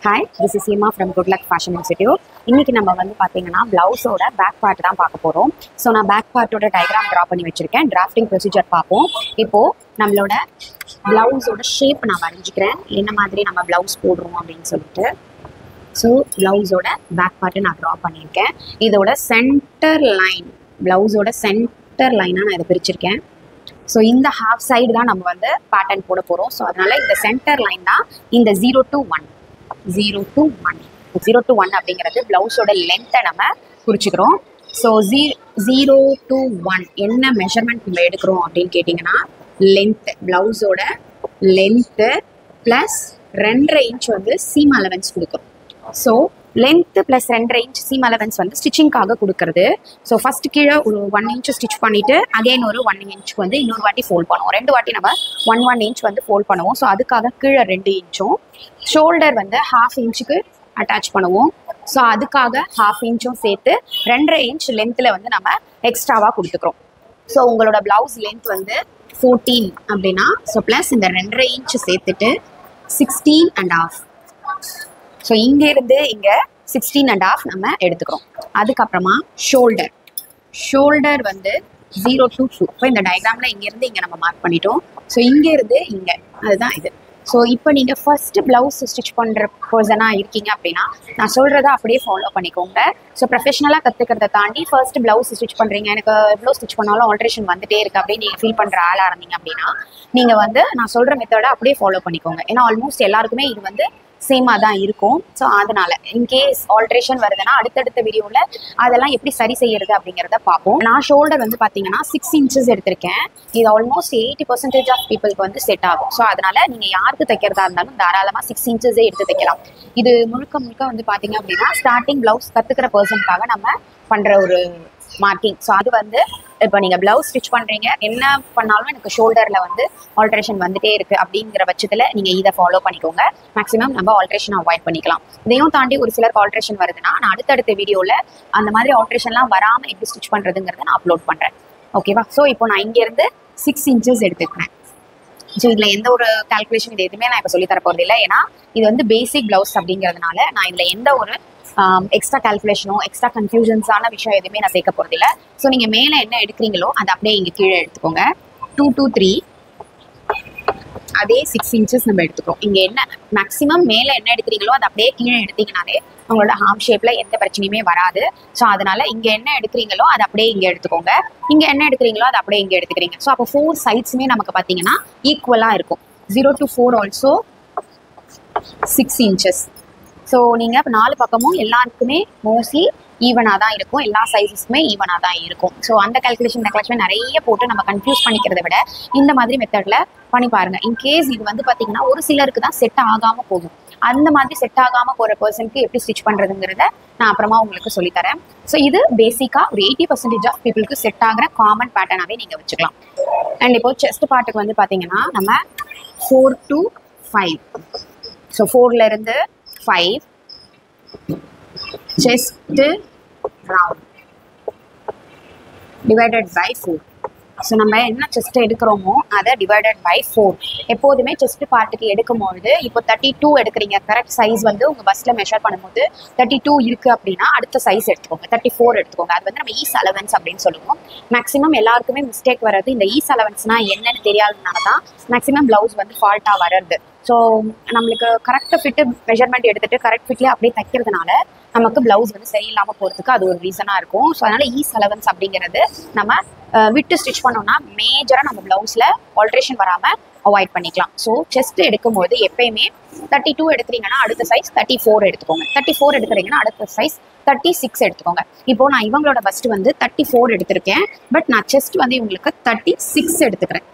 Hi, this is Seema from Good Luck Fashion Institute. இன்னைக்கு நம்ம வந்து பாத்தீங்கன்னா பிளவுஸோட பேக் பார்ட் தான் பார்க்க போறோம். ஸோ நான் பேக் பார்ட்டோட டயக்ராம் ட்ரா பண்ணி வச்சிருக்கேன். டிராஃப்டிங் ப்ரொசீஜர் பார்ப்போம். இப்போ நம்மளோட பிளவுஸோட ஷேப் நான் வரைஞ்சிக்கிறேன், என்ன மாதிரி நம்ம பிளவுஸ் போடுறோம் அப்படின்னு சொல்லிட்டு. ஸோ பிளவுஸோட பேக் பார்ட்டை நான் ட்ரா பண்ணியிருக்கேன். இதோட சென்டர் லைன், பிளவுஸோட சென்டர் லைனாக நான் இதை பிரிச்சிருக்கேன். ஸோ இந்த ஹாஃப் சைடு தான் நம்ம வந்து பேட்டர்ன் போட போகிறோம். ஸோ அதனால இந்த சென்டர் லைன் தான் இந்த 0 to 1 அப்படிங்கிறது பிளவுஸோட லென்த்தை நம்ம குறிச்சிக்கிறோம். ஸோ 0 to 1 என்ன மெஷர்மெண்ட் நம்ம எடுக்கிறோம் அப்படின்னு கேட்டிங்கன்னா, லென்த், பிளவுஸோட லென்த்து ப்ளஸ் 2.5 இன்ச் வந்து சீம் அலவன்ஸ் கொடுக்குறோம். So length plus 2.5 inch seam allowance வந்து ஸ்டிச்சிங்காக கொடுக்குறது. ஸோ ஃபஸ்ட்டு கீழே ஒரு 1 இன்ச் ஸ்டிச் பண்ணிவிட்டு அகைன் ஒரு 1 இன்ச்சுக்கு வந்து இன்னொரு வாட்டி ஃபோல்ட் பண்ணுவோம். 2 வாட்டி நம்ம 1 இன்ச் வந்து ஃபோல்ட் பண்ணுவோம். ஸோ அதுக்காக கீழே 2 இன்ச்சும், ஷோல்டர் வந்து 1/2 இன்ச்சுக்கு அட்டாச் பண்ணுவோம். ஸோ அதுக்காக 1/2 இன்ச்சும் சேர்த்து 2.5 இன்ச் லென்த்தில் வந்து நம்ம எக்ஸ்ட்ராவாக கொடுத்துக்கிறோம். ஸோ உங்களோட ப்ளவுஸ் லென்த் வந்து 14 அப்படின்னா, ஸோ ப்ளஸ் இந்த 2.5 இன்ச் சேர்த்துட்டு 16.5. ஸோ இங்கேருந்து இங்கே 16.5 நம்ம எடுத்துக்கிறோம். அதுக்கப்புறமா ஷோல்டர் வந்து 0 to 2. இப்போ இந்த டயக்ராமில் இங்கேருந்து இங்கே நம்ம மார்க் பண்ணிட்டோம். ஸோ இங்கேருந்து இங்கே, அதுதான் இது. ஸோ இப்போ நீங்கள் ஃபஸ்ட்டு ப்ளவுஸ் ஸ்டிச் பண்ணுற பர்சனாக இருக்கீங்க அப்படின்னா நான் சொல்கிறத அப்படியே ஃபாலோ பண்ணிக்கோங்க. ஸோ ப்ரொஃபஷனலாக கற்றுக்கிறத தாண்டி ஃபர்ஸ்ட் ப்ளவுஸ் ஸ்டிச் பண்ணுறீங்க, எனக்கு எவ்வளோ ஸ்டிச் பண்ணாலும் ஆல்ட்ரேஷன் வந்துட்டே இருக்குது அப்படின்னு நீங்கள் ஃபீல் பண்ணுற ஆளாக இருந்தீங்க அப்படின்னா நீங்கள் வந்து நான் சொல்கிற மெத்தடை அப்படியே ஃபாலோ பண்ணிக்கோங்க. ஏன்னா ஆல்மோஸ்ட் எல்லாருக்குமே இது வந்து சேமாக தான் இருக்கும். ஸோ அதனால் இன்கேஸ் ஆல்ட்ரேஷன் வருதுன்னா அடுத்தடுத்த வீடியோவில் அதெல்லாம் எப்படி சரி செய்யறது அப்படிங்கிறத பார்ப்போம். நான் ஷோல்டர் வந்து பார்த்தீங்கன்னா 6 இன்ச்சஸ் எடுத்திருக்கேன். இது ஆல்மோஸ்ட் 80% ஆஃப் பீப்புளுக்கு வந்து செட் ஆகும். ஸோ அதனால் நீங்கள் யாருக்கு தைக்கிறதா இருந்தாலும் தாராளமாக 6 இன்ச்சஸே எடுத்து தைக்கலாம். இது முழுக்க வந்து பார்த்தீங்க அப்படின்னா ஸ்டார்டிங் ப்ளவுஸ் கற்றுக்கிற பர்சனுக்காக நம்ம பண்ணுற ஒரு மார்க்கிங். ஸோ அது வந்து இப்போ நீங்கள் ப்ளவுஸ் ஸ்டிச் பண்ணுறீங்க, என்ன பண்ணாலும் எனக்கு ஷோல்டரில் வந்து ஆல்ட்ரேஷன் வந்துட்டே இருக்குது அப்படிங்கிற பட்சத்தில் நீங்கள் இதை ஃபாலோ பண்ணிக்கோங்க. மேக்ஸிமம் நம்ம ஆல்ட்ரேஷன் அவாய்ட் பண்ணிக்கலாம். இதையும் தாண்டி ஒரு சிலருக்கு ஆல்ட்ரேஷன் வருதுன்னா நான் அடுத்தடுத்த வீடியோவில் அந்த மாதிரி ஆல்ட்ரேஷன்லாம் வராமல் எப்படி ஸ்டிச் பண்ணுறதுங்கிறத நான் அப்லோட் பண்ணுறேன். ஓகேவா? ஸோ இப்போ நான் இங்கேருந்து 6 இன்ச்சஸ் எடுத்துக்கிறேன். ஸோ இதில் எந்த ஒரு கால்குலேஷன் இது எதுவுமே நான் இப்போ சொல்லி தர போகிறது இல்லை. ஏன்னா இது வந்து பேசிக் ப்ளவுஸ் அப்படிங்கிறதுனால நான் இதில் எந்த ஒரு எக்ஸ்ட்ரா கால்குலேஷனோ எக்ஸ்ட்ரா கன்ஃபியூஷன்ஸான விஷயம் எதுவுமே நான் சேர்க்க போகிறது இல்லை. ஸோ நீங்கள் மேலே என்ன எடுக்கிறீங்களோ அதை அப்படியே இங்கே கீழே எடுத்துக்கோங்க. 2 to 3 அதே 6 இன்ச்சஸ் நம்ம எடுத்துக்கிறோம். இங்கே என்ன மேக்ஸிமம் மேலே என்ன எடுக்கிறீங்களோ அதை அப்படியே கீழே எடுத்தீங்கனாலே உங்களோட ஹார்ம் ஷேப்பில் எந்த பிரச்சனையுமே வராது. ஸோ அதனால் இங்கே என்ன எடுக்கிறீங்களோ அதை அப்படியே இங்கே எடுத்துக்கோங்க. இங்கே என்ன எடுக்கிறீங்களோ அதை அப்படியே இங்கே எடுத்துக்கிறீங்க. ஸோ அப்போ 4 சைட்ஸுமே நமக்கு பார்த்தீங்கன்னா ஈக்குவலாக இருக்கும். 0 to 4 ஆல்சோ 6 இன்ச்சஸ். ஸோ நீங்கள் இப்போ 4 பக்கமும் எல்லாருக்குமே மோஸ்ட்லி ஈவனாக தான் இருக்கும், எல்லா சைஸஸுமே ஈவனாக தான் இருக்கும். ஸோ அந்த கால்குலேஷன் நிறைய போட்டு நம்ம கன்ஃபியூஸ் பண்ணிக்கிறத விட இந்த மாதிரி மெத்தடில் பண்ணி பாருங்கள். இன்கேஸ் இது வந்து பார்த்தீங்கன்னா ஒரு சிலருக்கு தான் செட் ஆகாமல் போகும். அந்த மாதிரி செட் ஆகாமல் போகிற பர்சனுக்கு எப்படி ஸ்டிச் பண்ணுறதுங்கிறத நான் அப்புறமா உங்களுக்கு சொல்லித்தரேன். ஸோ இது பேசிக்காக ஒரு 80% ஆஃப் பீப்புளுக்கு செட் ஆகிற காமன் பேட்டர்னாகவே நீங்கள் வச்சுக்கலாம். அண்ட் இப்போ செஸ்ட் பார்ட்டுக்கு வந்து பார்த்தீங்கன்னா நம்ம 4 to 5. ஸோ 4லேருந்து 5 chest round divided by 4. So நம்ம என்ன செஸ்ட் எடுக்கிறோமோ அதை டிவைடட் பை 4. எப்போதுமே செஸ்ட் பார்ட்டுக்கு எடுக்கும்பொழுது இப்போ 32 எடுக்கிறீங்க, கரெக்ட் சைஸ் வந்து உங்கள் பஸ்ஸில் மெஷர் பண்ணும்போது 32 இருக்குது அப்படின்னா அடுத்த சைஸ் எடுத்துக்கோங்க, 34 எடுத்துக்கோங்க. அது வந்து நம்ம ஈஸ் அலவன்ஸ் அப்படின்னு சொல்லுவோம். மேக்ஸிமம் எல்லாருக்குமே மிஸ்டேக் வர்றது இந்த ஈஸ் அலவன்ஸ்னால் என்னன்னு தெரியாததுனால தான் மேக்ஸிமம் ப்ளவுஸ் வந்து ஃபால்ட்டாக வர்றது. ஸோ நம்மளுக்கு கரெக்டாக ஃபிட்டு மெஷர்மெண்ட் எடுத்துகிட்டு கரெக்ட் ஃபிட்லேயே அப்படியே தைக்கிறதுனால நமக்கு ப்ளவுஸ் வந்து சரியில்லாமல் போகிறதுக்கு அது ஒரு ரீசனாக இருக்கும். ஸோ அதனால் ஈஸ் அலவன்ஸ் அப்படிங்கிறது நம்ம விட்டு ஸ்டிச் பண்ணோம்னா மேஜராக நம்ம ப்ளவுஸில் ஆல்ட்ரேஷன் வராமல் அவாய்ட் பண்ணிக்கலாம். ஸோ செஸ்ட் எடுக்கும்போது எப்பயுமே 32 எடுக்கிறீங்கன்னா அடுத்த சைஸ் 34 எடுத்துக்கோங்க, 34 எடுக்கிறீங்கன்னா அடுத்த சைஸ் 36 எடுத்துக்கோங்க. இப்போ நான் இவங்களோட பஸ்ட் வந்து 34 எடுத்திருக்கேன், பட் நான் செஸ்ட் வந்து இவங்களுக்கு 36 எடுத்துக்கிறேன்.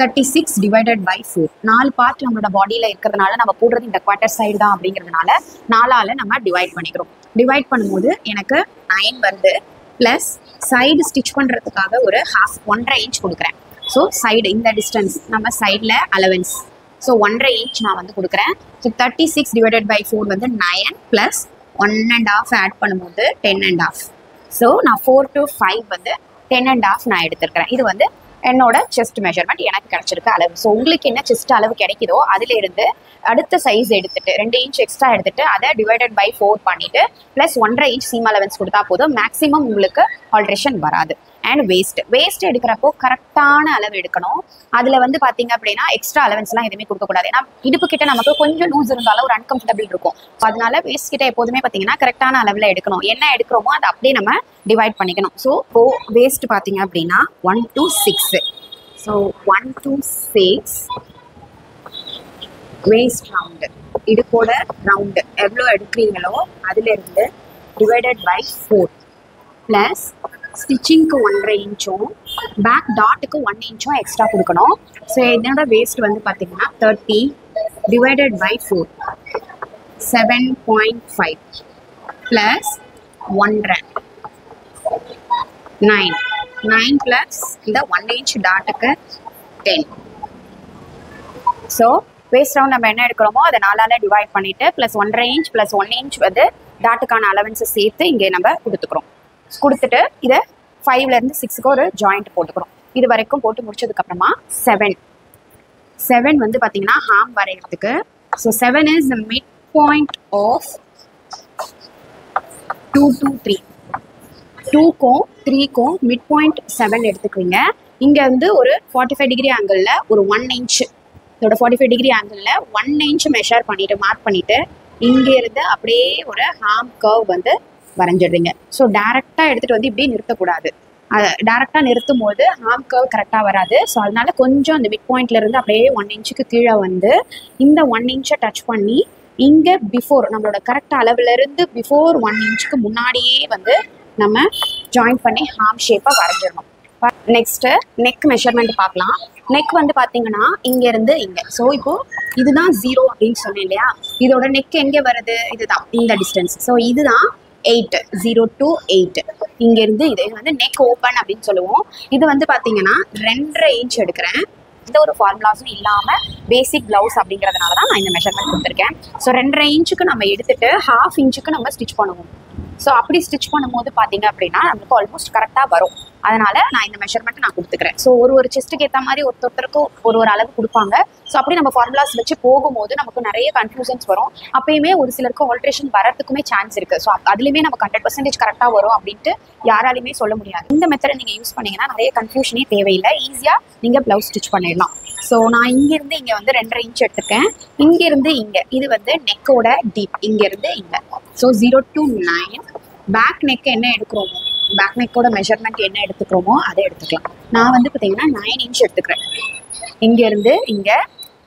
36 டிவைடட் பை 4. 4 பார்ட் நம்மளோட பாடியில் இருக்கிறதுனால நம்ம போடுறது இந்த குவார்ட்டர் சைடு தான் அப்படிங்கிறதுனால 4ஆல் நம்ம டிவைட் பண்ணிக்கிறோம். டிவைட் பண்ணும்போது எனக்கு 9 வருது. ப்ளஸ் சைடு ஸ்டிச் பண்ணுறதுக்காக ஒரு 1.5 இன்ச் கொடுக்குறேன். ஸோ சைடு இந்த டிஸ்டன்ஸ் நம்ம சைடில் அலவன்ஸ், ஸோ 1.5 இன்ச் நான் வந்து கொடுக்குறேன். ஸோ 36 டிவைடட் பை 4 வந்து 9 ப்ளஸ் 1.5 ஆட் பண்ணும்போது 10.5. ஸோ நான் 4 to 5 வந்து 10.5 நான் எடுத்துருக்கிறேன். இது வந்து என்னோட செஸ்ட் மெஷர்மெண்ட் எனக்கு கிடைச்சிருக்க அளவு. ஸோ உங்களுக்கு என்ன செஸ்ட் அளவு கிடைக்குதோ அதுல இருந்து அடுத்த சைஸ் எடுத்துட்டு 2 இன்ச் எக்ஸ்ட்ரா எடுத்துட்டு அதை டிவைடட் பை 4 பண்ணிட்டு ப்ளஸ் 1.5 இன்ச் சீம் அலவன்ஸ் கொடுத்தா போதும். மேக்ஸிமம் உங்களுக்கு ஆல்ட்ரேஷன் வராது. அண்ட் வேஸ்ட் எடுக்கிறப்போ கரெக்டான அளவு எடுக்கணும். அதுல வந்து பாத்தீங்க அப்படின்னா எக்ஸ்ட்ரா அலவன்ஸ்லாம் எதுவுமே கொடுக்கக்கூடாது. ஏன்னா இடுப்பு கிட்ட நமக்கு கொஞ்சம் லூஸ் இருந்தாலும் ஒரு அன்கம்ஃபர்டபிள் இருக்கும். அதனால வேஸ்ட் கிட்ட எப்போதுமே பாத்தீங்கன்னா கரெக்டான அளவுல எடுக்கணும். என்ன எடுக்கிறோமோ அதை அப்படியே நம்ம டிவைட் பண்ணிக்கணும். ஸோ இப்போ வேஸ்ட் பாத்தீங்க அப்படின்னா 1 to 6. So 1 to 6 waist round, இடுப்போட ரவுண்டு எவ்வளோ எடுக்கிறீங்களோ அதுல இருந்து டிவைடட் பை 4 ப்ளஸ் ஸ்டிச்சிங்க்கு 1.5 இன்ச்சும் பேக் டாட்டுக்கு 1 இன்ச்சும் எக்ஸ்ட்ரா கொடுக்கணும். ஸோ என்னோட வேஸ்ட் வந்து பார்த்தீங்கன்னா 30 டிவைடட் பை 4 7.5 ப்ளஸ் 1.5 9 ப்ளஸ் இந்த 1 இன்ச் டாட்டுக்கு 10. ஸோ வேஸ்ட் ரவுண்ட் நம்ம என்ன எடுக்கிறோமோ அதை 4ஆல் டிவைட் பண்ணிட்டு ப்ளஸ் 1.5 இன்ச் ப்ளஸ் 1 இன்ச் வந்து டாட்டுக்கான அலவன்ஸை சேர்த்து இங்கே நம்ம கொடுத்துட்டு இதை 5லேருந்து 6க்கு ஒரு ஜாயிண்ட் போட்டுக்கிறோம். இது வரைக்கும் போட்டு முடிச்சதுக்கப்புறமா 7 வந்து பார்த்தீங்கன்னா ஹாம் வரைகிறதுக்கு. So 7 is the mid point of 2 to 3. 2க்கும் 3க்கும் மிட் பாயிண்ட் 7 எடுத்துக்கிறீங்க. இங்கே வந்து ஒரு 45 டிகிரி ஆங்கிளில் ஒரு 1 இன்ச், இதோட 45 டிகிரி ஆங்கிளில் 1 இன்ச் மெஷர் பண்ணிட்டு மார்க் பண்ணிட்டு இங்கேருந்து அப்படியே ஒரு ஹாம் கர்வ் வந்து வரைஞ்சிடுறீங்க. ஸோ டேரெக்டாக எடுத்துகிட்டு வந்து இப்படியே நிறுத்தக்கூடாது. டேரெக்டாக நிறுத்தும் போது ஹாம் கர்வ் கரெக்டாக வராது. ஸோ அதனால கொஞ்சம் அந்த மிட் பாயிண்ட்லேருந்து அப்படியே 1 இன்ச்சுக்கு கீழே வந்து இந்த 1 இன்ச்சை டச் பண்ணி இங்கே பிஃபோர் நம்மளோட கரெக்ட் அளவுலேருந்து பிஃபோர் 1 இன்ச்சுக்கு முன்னாடியே வந்து நம்ம ஜாயின் பண்ணி ஹாம் ஷேப்பை வரைஞ்சிடணும். நெக்ஸ்ட்டு நெக் மெஷர்மெண்ட் பார்க்கலாம். நெக் வந்து பார்த்தீங்கன்னா இங்கேருந்து இங்கே. ஸோ இப்போது இதுதான் 0 அப்படின்னு சொன்னேன் இல்லையா, இதோட நெக் எங்கே வருது, இதுதான் இந்த டிஸ்டன்ஸ். ஸோ இதுதான் 8, 0 to 8. இங்கேருந்து இது வந்து நெக் ஓப்பன் அப்படின்னு சொல்லுவோம். இது வந்து பார்த்தீங்கன்னா 2.5 இன்ச் எடுக்கிறேன். எந்த ஒரு ஃபார்முலாஸும் இல்லாமல் பேசிக் ப்ளவுஸ் அப்படிங்கிறதுனால தான் நான் இந்த மெஷர்மெண்ட் கொடுத்துருக்கேன். ஸோ 2.5 இன்ச்சுக்கு நம்ம எடுத்துகிட்டு 1/2 இன்ச்சுக்கு நம்ம ஸ்டிச் பண்ணுவோம். ஸோ அப்படி ஸ்டிச் பண்ணும்போது பார்த்தீங்க அப்படின்னா நமக்கு ஆல்மோஸ்ட் கரெக்டாக வரும். அதனால நான் இந்த மெஷர்மெண்ட் நான் கொடுத்துக்கிறேன். ஸோ ஒரு செஸ்ட்டுக்கு ஏற்ற மாதிரி ஒருத்தருக்கும் ஒரு அளவு கொடுப்பாங்க. ஸோ அப்படி நம்ம ஃபார்முலாஸ் வச்சு போகும்போது நமக்கு நிறைய கன்ஃபியூஷன்ஸ் வரும். அப்பயுமே ஒரு சிலருக்கு ஆல்ட்ரேஷன் வரதுக்குமே சான்ஸ் இருக்கு. ஸோ அதுலேயுமே நமக்கு 100% கரெக்டாக வரும் அப்படின்ட்டு யாராலையுமே சொல்ல முடியாது. இந்த மெத்தடை நீங்கள் யூஸ் பண்ணீங்கன்னா நிறைய கன்ஃபியூஷனே தேவையில்லை, ஈஸியாக நீங்கள் ப்ளவுஸ் ஸ்டிச் பண்ணிடலாம். ஸோ நான் இங்கேருந்து இங்கே வந்து 2.5 இன்ச் எடுத்துக்கேன். இங்கேருந்து இங்கே இது வந்து நெக்கோட டீப், இங்கேருந்து இங்கே. ஸோ 0 to 9 பேக் நெக் என்ன எடுக்கிறோமோ, பேக் நெக்கோட மெஷர்மெண்ட் என்ன எடுத்துக்கிறோமோ அதை எடுத்துக்கலாம். நான் வந்து பார்த்தீங்கன்னா 9 இன்ச் எடுத்துக்கிறேன். இங்கேருந்து இங்கே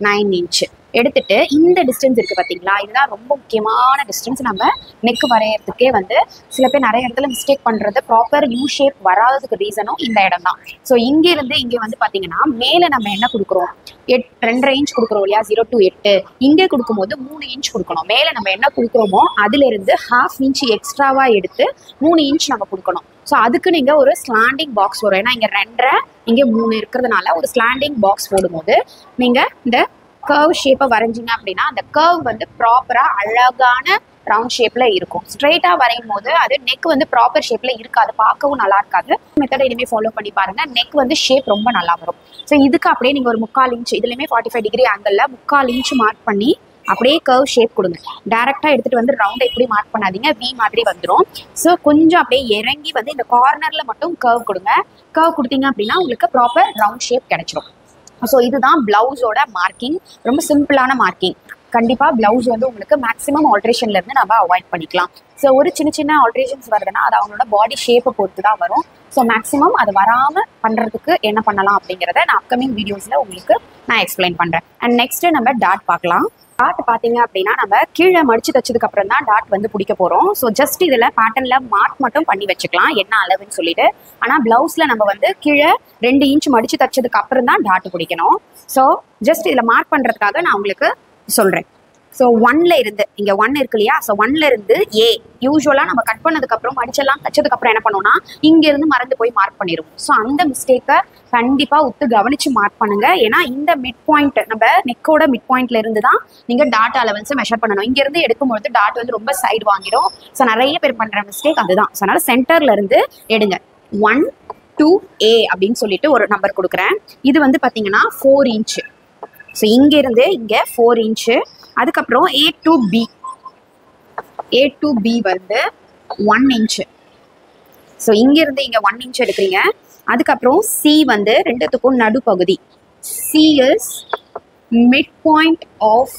9 இன்ச் எடுத்துட்டு இந்த டிஸ்டன்ஸ் இருக்குது பார்த்தீங்களா, இதுதான் ரொம்ப முக்கியமான டிஸ்டன்ஸ். நம்ம நெக் வரைகிறதுக்கே வந்து சில பேர் நிறைய இடத்துல மிஸ்டேக் பண்ணுறது, ப்ராப்பர் யூ ஷேப் வராததுக்கு ரீசனும் இந்த இடம் தான். ஸோ இங்கேருந்து இங்கே வந்து பார்த்தீங்கன்னா மேலே நம்ம என்ன கொடுக்குறோம், 2.5 இன்ச் கொடுக்குறோம் இல்லையா, 0 to 8. இங்கே கொடுக்கும்போது 3 இன்ச் கொடுக்கணும். மேலே நம்ம என்ன கொடுக்குறோமோ அதுலேருந்து 1/2 இன்ச் எக்ஸ்ட்ராவாக எடுத்து 3 இன்ச் நம்ம கொடுக்கணும். ஸோ அதுக்கு நீங்கள் ஒரு ஸ்லாண்டிங் பாக்ஸ் வரும். ஏன்னா இங்கே 2.5 இங்கே 3 இருக்கிறதுனால ஒரு ஸ்லாண்டிங் பாக்ஸ் போடும்போது நீங்கள் இந்த கர்வ் ஷேப்பை வரைஞ்சிங்க அப்படின்னா அந்த கர்வ் வந்து ப்ராப்பராக அழகான ரவுண்ட் ஷேப்பில் இருக்கும். ஸ்ட்ரெயிட்டாக வரையும் போது அது நெக் வந்து ப்ராப்பர் ஷேப்பில் இருக்காது, பார்க்கவும் நல்லா இருக்காது. மெத்தடை இனிமேல் ஃபாலோ பண்ணி பாருங்கள், நெக் வந்து ஷேப் ரொம்ப நல்லா வரும். ஸோ இதுக்கு அப்படியே நீங்கள் ஒரு 3/4 இன்ச், இதுலேயுமே 45 டிகிரி ஆங்கிளில் 3/4 இன்ச் மார்க் பண்ணி அப்படியே கர்வ் ஷேப் கொடுங்க. டேரெக்டாக எடுத்துகிட்டு வந்து ரவுண்டை எப்படி மார்க் பண்ணாதீங்க, வி மாதிரி வந்துடும். ஸோ கொஞ்சம் அப்படியே இறங்கி வந்து இந்த கார்னரில் மட்டும் கர்வ் கொடுங்க. கர்வ் கொடுத்தீங்க அப்படின்னா உங்களுக்கு ப்ராப்பர் ரவுண்ட் ஷேப் கிடைச்சிடும். ஸோ இதுதான் ப்ளவுஸோட மார்க்கிங், ரொம்ப சிம்பிளான மார்க்கிங். கண்டிப்பாக ப்ளவுஸ் வந்து உங்களுக்கு மேக்ஸிமம் ஆல்ட்ரேஷன்லேருந்து நம்ம அவாய்ட் பண்ணிக்கலாம். ஸோ ஒரு சின்ன ஆல்ட்ரேஷன்ஸ் வருதுன்னா அது அவங்களோட பாடி ஷேப்பை பொறுத்து தான் வரும். ஸோ மேக்ஸிமம் அது வராமல் பண்ணுறதுக்கு என்ன பண்ணலாம் அப்படிங்கிறத நான் அப்கமிங் வீடியோஸில் உங்களுக்கு நான் எக்ஸ்பிளைன் பண்ணுறேன். அண்ட் நெக்ஸ்ட்டு நம்ம டாட் பார்க்கலாம். டாட் பார்த்தீங்க அப்படின்னா நம்ம கீழே மடிச்சு தச்சதுக்கு அப்புறம் தான் டாட் வந்து பிடிக்க போகிறோம். ஸோ ஜஸ்ட் இதில் பேட்டர்னில் மார்க் மட்டும் பண்ணி வச்சுக்கலாம் என்ன அளவுன்னு சொல்லிட்டு. ஆனால் ப்ளவுஸில் நம்ம வந்து கீழே 2 இன்ச் மடிச்சு தச்சதுக்கு அப்புறம் தான் டாட் பிடிக்கணும். ஸோ ஜஸ்ட் இதில் மார்க் பண்ணுறதுக்காக நான் உங்களுக்கு சொல்கிறேன். ஸோ 1ல இருந்து இங்கே 1 இருக்கு இல்லையா, ஸோ 1ல இருந்து ஏ யூஸ்வலாக நம்ம கட் பண்ணதுக்கப்புறம் மடிச்செல்லாம் தச்சதுக்கப்புறம் என்ன பண்ணோம்னா இங்கேருந்து மறந்து போய் மார்க் பண்ணிடுவோம். ஸோ அந்த மிஸ்டேக்கை கண்டிப்பாக ஒத்து கவனித்து மார்க் பண்ணுங்கள். ஏன்னா இந்த மிட் பாயிண்ட் நம்ம நெக்கோட மிட் பாயிண்ட்ல இருந்து தான் நீங்கள் டாட் அலவன்ஸை மெஷர் பண்ணணும். இங்கேருந்து எடுக்கும்பொழுது டாட் வந்து ரொம்ப சைடு வாங்கிடும். ஸோ நிறைய பேர் பண்ணுற மிஸ்டேக் அதுதான். ஸோ அதனால் சென்டர்ல இருந்து எடுங்க. 1 டு ஏ அப்படின்னு சொல்லிட்டு ஒரு நம்பர் கொடுக்குறேன். இது வந்து பார்த்தீங்கன்னா 4 இன்ச்சு. ஸோ இங்கேருந்து இங்கே 4 இன்ச்சு. அதுக்கப்புறம் ஏ டு பி வந்து 1 இன்ச்சு. ஸோ இங்கேருந்து இங்கே 1 இன்ச் எடுக்கிறீங்க. அதுக்கப்புறம் சி வந்து ரெண்டுத்துக்கும் நடுப்பகுதி. C is mid point of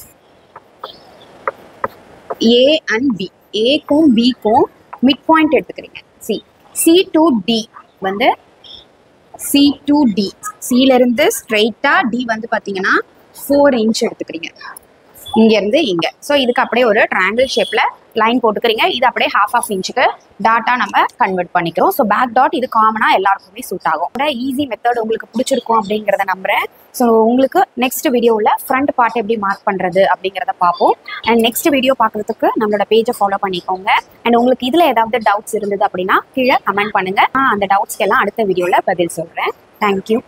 A and B. ஏக்கும் பிக்கும் மிட் பாயிண்ட் எடுத்துக்கிறீங்க. சி டு டி வந்து சி டு டி. சியிலேருந்து ஸ்ட்ரைட்டாக டி வந்து பார்த்தீங்கன்னா 4 இன்ச் எடுத்துக்கிறீங்க இங்கேருந்து இங்கே. ஸோ இதுக்கு அப்படியே ஒரு ட்ரையாங்கிள் ஷேப்பில் லைன் போட்டுக்கிறீங்க. இது அப்படியே ½ இன்ச்சுக்கு டாட்டாக நம்ம கன்வெர்ட் பண்ணிக்கிறோம். ஸோ பேக் டாட் இது காமனாக எல்லாருக்குமே சூட் ஆகும். ஈஸி மெத்தட் உங்களுக்கு பிடிச்சிருக்கும் அப்படிங்கிறத நம்புகிறேன். ஸோ உங்களுக்கு நெக்ஸ்ட் வீடியோவில் ஃப்ரண்ட் பார்ட் எப்படி மார்க் பண்ணுறது அப்படிங்கிறத பார்ப்போம். அண்ட் நெக்ஸ்ட் வீடியோ பார்க்குறதுக்கு நம்மளோட பேஜை ஃபாலோ பண்ணிக்கோங்க. அண்ட் உங்களுக்கு இதில் ஏதாவது டவுட்ஸ் இருந்தது அப்படின்னா கீழே கமெண்ட் பண்ணுங்கள். நான் அந்த டவுட்ஸ்க்கெல்லாம் அடுத்த வீடியோவில் பதில் சொல்கிறேன். தேங்க்யூ.